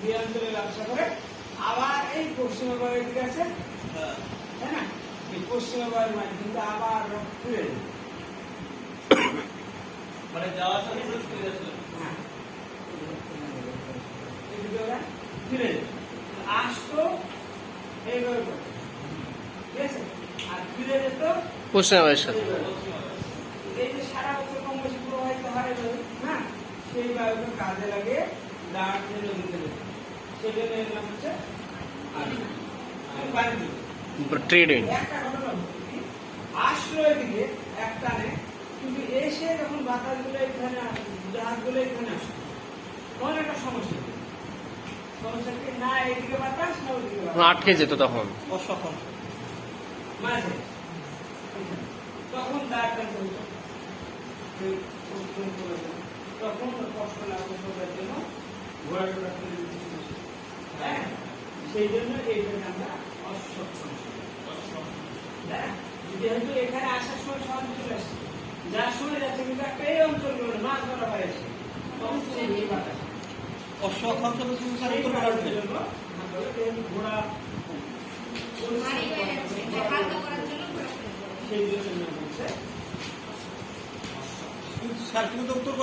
এই অঞ্চলে ব্যবসা করে, আবার এই পশ্চিমা বায়ুর দিকে আছে, তাই না? এই পশ্চিমা বায়ুর মানে কিন্তু আবার ফিরে যাবে, মানে যাওয়ার সাথে ফিরে যাচ্ছে। হ্যাঁ, এদিকে ওরা ফিরে যাবে, আসতো এইভাবে করে, ঠিক আছে? আর ফিরে যেত পশ্চিমা বায়ুর সাথে। এই যে সারা বছর কম বেশি প্রবাহিত হয় হ্যাঁ, সেই বায়ুকে কাজে লাগে দাঁড় ফেলে দিতে হবে, সেজন্য এর নাম হচ্ছে ট্রেড উইন্ড। একটা ঘটনা আসলো এদিকে এক টানে, কিন্তু এসে যখন বাতাসগুলো এখানে জাহাজগুলো এখানে আসলো, তখন একটা সমস্যা কি না এদিকে বাতাস না ওদিকে বাতাস, আটকে যেত তখন। অসক্ষম মাঝে তখন দাঁড় টানতে হতো, তখন কষ্ট লাগবে সবার জন্য ঘোরাঘোরা করে দিতে, হ্যাঁ, সেই জন্য এইটাকে আমরা অসক্ষম। হ্যাঁ, যেহেতু এখানে আসার সময় সহজ চলে আসছে, যার সময় যাচ্ছে কিন্তু একটা এই অঞ্চলগুলো মাছ ধরা হয়েছে, তখন এই বাতাস অসক্ষম শব্দ শুনছেন উত্তর বাতাসের জন্য জন্য ঘোড়া সেই জন্য বলছে স্যার কিন্তু উত্তর